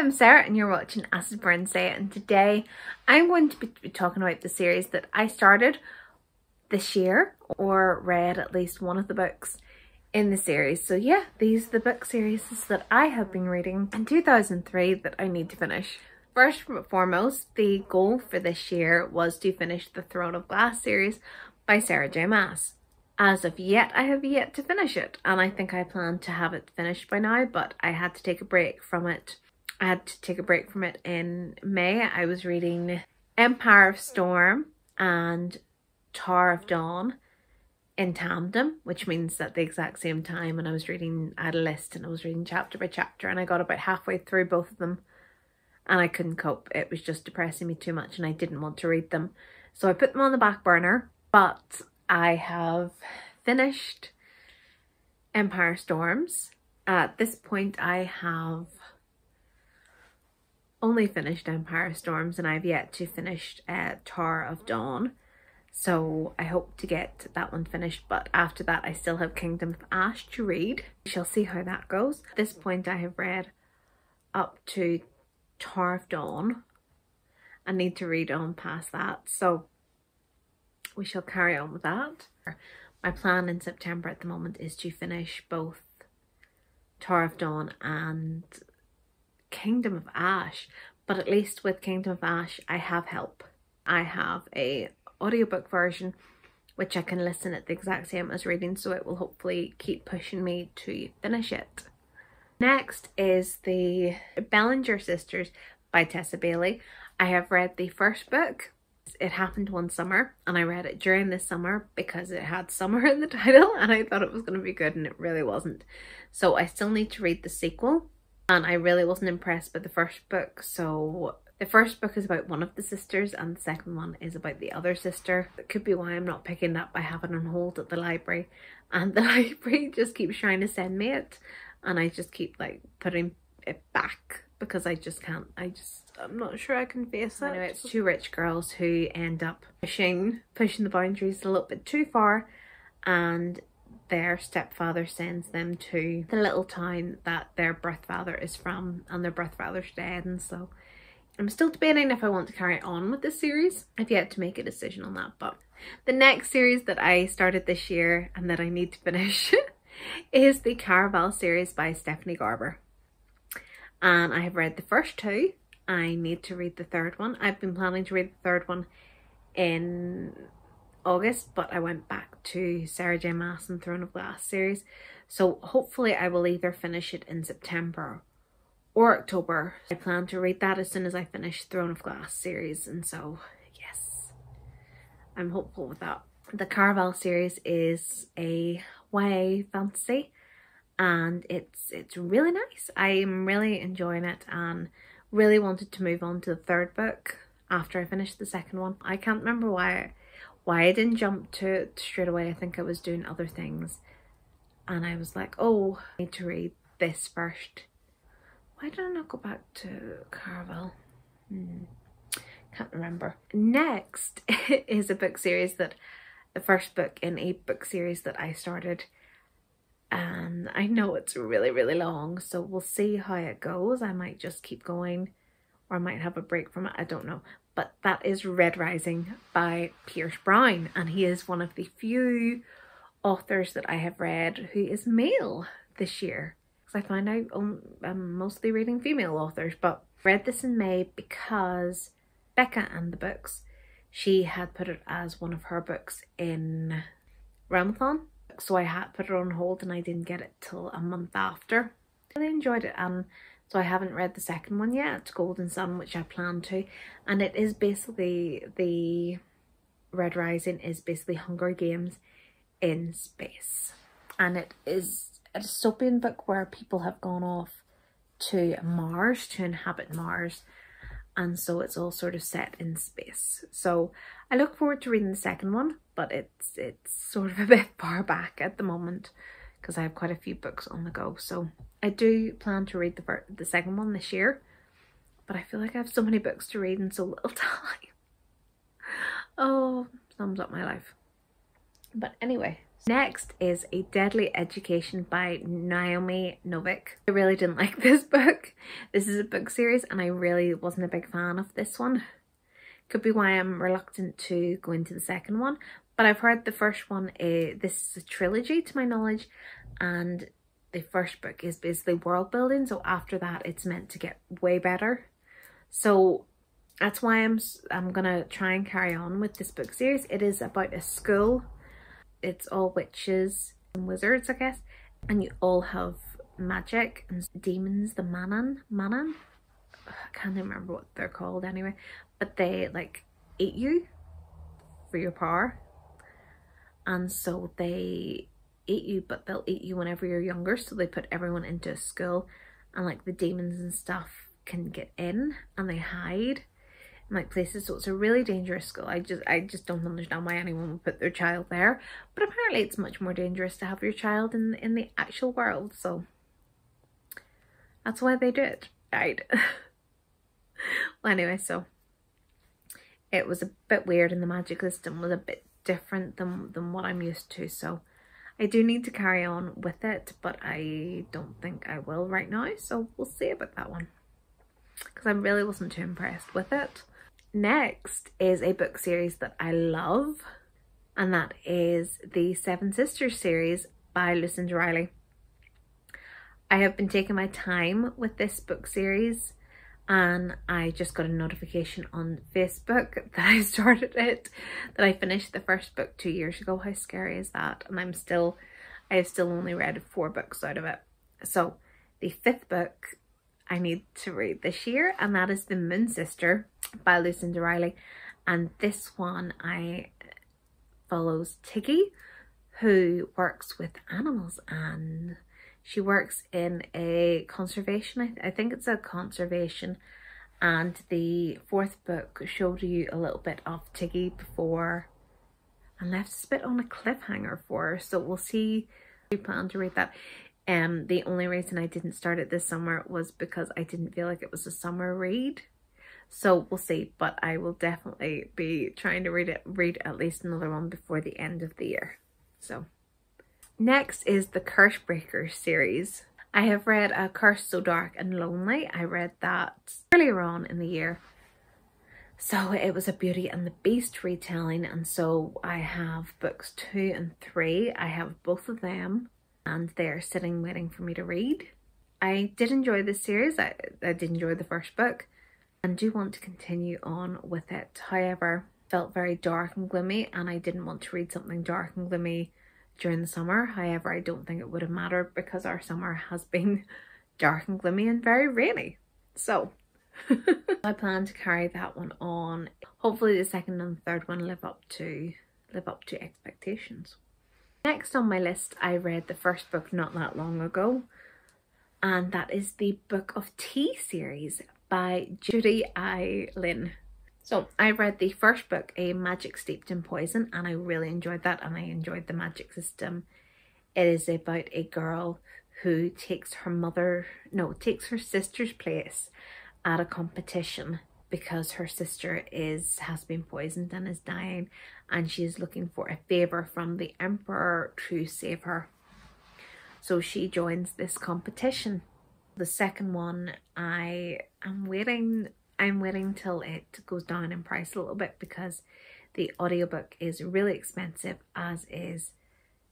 I'm Sarah and you're watching Acid Burn Say It, and today I'm going to be talking about the series that I started this year or read at least one of the books in the series. So yeah, these are the book series that I have been reading in 2003 that I need to finish. First and foremost, the goal for this year was to finish the Throne of Glass series by Sarah J. Maas. As of yet, I have yet to finish it, and I think I planned to have it finished by now, but I had to take a break from it. I had to take a break from it in May. I was reading Empire of Storm and Tower of Dawn in tandem, which means at the exact same time, and I had a list and I was reading chapter by chapter, and I got about halfway through both of them and I couldn't cope. It was just depressing me too much and I didn't want to read them. So I put them on the back burner, but I have finished Empire Storms. At this point I have only finished Empire Storms and I've yet to finish Tower of Dawn. So I hope to get that one finished, but after that I still have Kingdom of Ash to read. We shall see how that goes. At this point I have read up to Tower of Dawn. I need to read on past that, so we shall carry on with that. My plan in September at the moment is to finish both Tower of Dawn and Kingdom of Ash, but at least with Kingdom of Ash I have help. I have a audiobook version which I can listen at the exact same as reading, so it will hopefully keep pushing me to finish it. Next is the Bellinger sisters by Tessa Bailey. I have read the first book. It happened one summer and I read it during this summer because it had summer in the title and I thought it was going to be good and it really wasn't. So I still need to read the sequel, and I really wasn't impressed by the first book. So the first book is about one of the sisters and the second one is about the other sister. It could be why I'm not picking it up. I have it on hold at the library and the library just keeps trying to send me it and I just keep like putting it back because I just can't. I'm not sure I can face it. Anyway, it's two rich girls who end up pushing the boundaries a little bit too far, and their stepfather sends them to the little town that their birth father is from, and their birth father's dead. And so I'm still debating if I want to carry on with this series. I've yet to make a decision on that. But the next series that I started this year and that I need to finish is the Caraval series by Stephanie Garber. And I have read the first two. I need to read the third one. I've been planning to read the third one in August, but I went back to Sarah J. Maas and Throne of Glass series. So hopefully I will either finish it in September or October. I plan to read that as soon as I finish Throne of Glass series, and so yes, I'm hopeful with that. The Caraval series is a YA fantasy and it's really nice. I'm really enjoying it and really wanted to move on to the third book after I finished the second one. I can't remember why I didn't jump to it straight away. I think I was doing other things and I was like, oh, I need to read this first. Why did I not go back to Caraval? Can't remember. Next is a book series the first book in a book series that I started, and I know it's really long, so we'll see how it goes. I might just keep going or I might have a break from it, I don't know. But that is Red Rising by Pierce Brown, and he is one of the few authors that I have read who is male this year. I find I'm mostly reading female authors, but I read this in May because Becca and the Books, she had put it as one of her books in Ramathon, so I had put it on hold and I didn't get it till a month after. I really enjoyed it, and so I haven't read the second one yet. It's Golden Sun, which I plan to, and it is basically, the Red Rising is basically Hunger Games in space, and it is a dystopian book where people have gone off to Mars to inhabit Mars, and so it's all sort of set in space. So I look forward to reading the second one, but it's sort of a bit far back at the moment because I have quite a few books on the go. So I do plan to read the second one this year, but I feel like I have so many books to read in so little time. Oh, sums up my life. But anyway, Next is A Deadly Education by Naomi Novik. I really didn't like this book. This is a book series and I really wasn't a big fan of this one. Could be why I'm reluctant to go into the second one. But I've heard the first one, this is a trilogy to my knowledge, and the first book is basically world building. So after that it's meant to get way better. So that's why I'm gonna try and carry on with this book series. It is about a school. It's all witches and wizards, I guess, and you all have magic and demons. The Manan, I can't remember what they're called anyway, but they like eat you for your power, and so they eat you, but they'll eat you whenever you're younger. So they put everyone into a school, and like the demons and stuff can get in and they hide in like places. So it's a really dangerous school. I just don't understand why anyone would put their child there, but apparently it's much more dangerous to have your child in the actual world, so that's why they do it, right? Well, anyway, so it was a bit weird and the magic system was a bit different than what I'm used to, so I do need to carry on with it, but I don't think I will right now, so we'll see about that one because I really wasn't too impressed with it. Next is a book series that I love, and that is the Seven Sisters series by Lucinda Riley. I have been taking my time with this book series, and I just got a notification on Facebook that I started it, that I finished the first book 2 years ago. How scary is that? And I have still only read 4 books out of it. So the 5th book I need to read this year, and that is The Moon Sister by Lucinda Riley. And this one follows Tiggy, who works with animals, and she works in a conservation, I think it's a conservation, and the 4th book showed you a little bit of Tiggy before and left us a bit on a cliffhanger for her, so we'll see. We plan to read that. The only reason I didn't start it this summer was because I didn't feel like it was a summer read. So we'll see, but I will definitely be trying to read at least another one before the end of the year. So next is the CurseBreakers series. I have read A Curse So Dark and Lonely. I read that earlier on in the year. So it was a Beauty and the Beast retelling, and so I have books 2 and 3. I have both of them, and they're sitting waiting for me to read. I did enjoy this series. I did enjoy the first book and do want to continue on with it. However, it felt very dark and gloomy, and I didn't want to read something dark and gloomy during the summer. However, I don't think it would have mattered because our summer has been dark and gloomy and very rainy. So I plan to carry that one on. Hopefully the second and third one live up to expectations. Next on my list, I read the first book not that long ago, and that is the Book of Tea series by Judy Lynn. So I read the first book, A Magic Steeped in Poison, and I really enjoyed that, and I enjoyed the magic system. It is about a girl who takes her sister's place at a competition because her sister has been poisoned and is dying, and she is looking for a favour from the Emperor to save her. So she joins this competition. The second one, I'm waiting till it goes down in price a little bit because the audiobook is really expensive, as is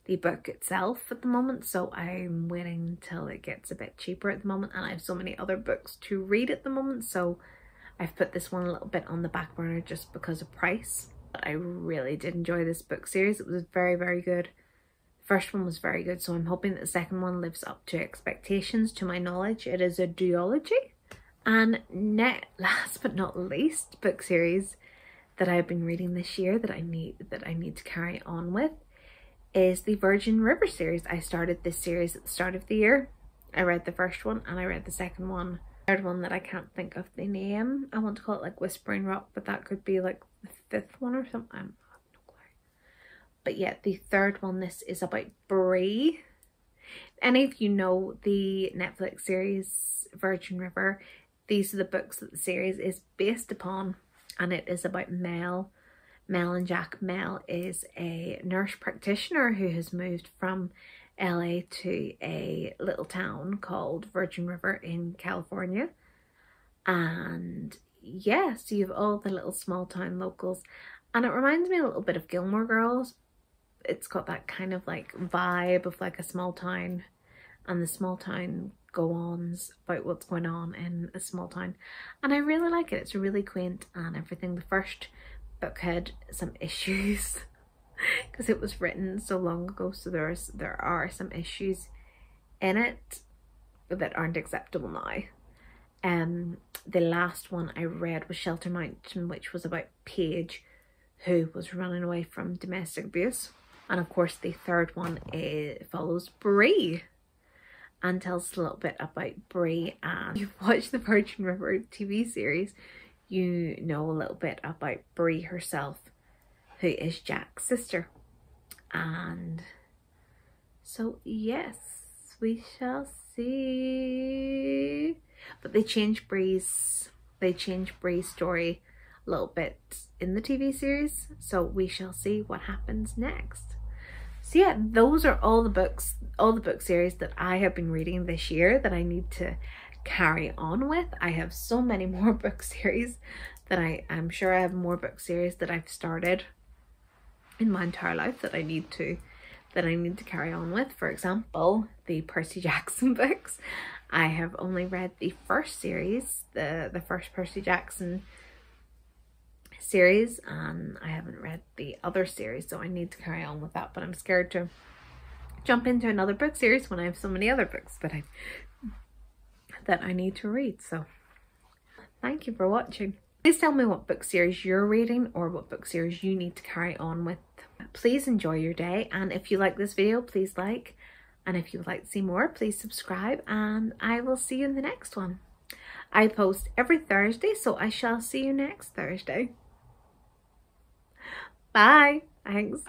the book itself at the moment. So I'm waiting till it gets a bit cheaper at the moment, and I have so many other books to read at the moment, so I've put this one a little bit on the back burner just because of price. But I really did enjoy this book series. It was very, very good. The first one was very good, so I'm hoping that the second one lives up to expectations. To my knowledge, it is a duology. And last but not least, book series that I've been reading this year that I need to carry on with is the Virgin River series. I started this series at the start of the year. I read the first one and I read the second one. Third one that I can't think of the name. I want to call it like Whispering Rock, but that could be like the 5th one or something. I have no clue. But yeah, the third one, this is about Bree. Any of you know the Netflix series Virgin River, these are the books that the series is based upon, and it is about Mel Mel and Jack. Mel is a nurse practitioner who has moved from LA to a little town called Virgin River in California. And yes, you have all the little small town locals, and it reminds me a little bit of Gilmore Girls. It's got that kind of like vibe of like a small town, and the small town go-ons about what's going on in a small town, and I really like it. It's really quaint and everything. The first book had some issues because it was written so long ago, so there are some issues in it that aren't acceptable now. The last one I read was Shelter Mountain, which was about Paige, who was running away from domestic abuse. And of course the third one follows Bree and tells us a little bit about Bree. And if you've watched the Virgin River TV series, you know a little bit about Bree herself, who is Jack's sister. And so yes, we shall see. But they changed Bree's story a little bit in the TV series, so we shall see what happens next. So yeah, those are all the book series that I have been reading this year that I need to carry on with. I have so many more book series that I'm sure I have more book series that I've started in my entire life that I need to carry on with. For example, the Percy Jackson books. I have only read the first series, the first Percy Jackson series, and I haven't read the other series, so I need to carry on with that. But I'm scared to jump into another book series when I have so many other books that I need to read. So thank you for watching. Please tell me what book series you're reading or what book series you need to carry on with. Please enjoy your day, and if you like this video, please like. And if you would like to see more, please subscribe, and I will see you in the next one. I post every Thursday, so I shall see you next Thursday. Bye. Thanks.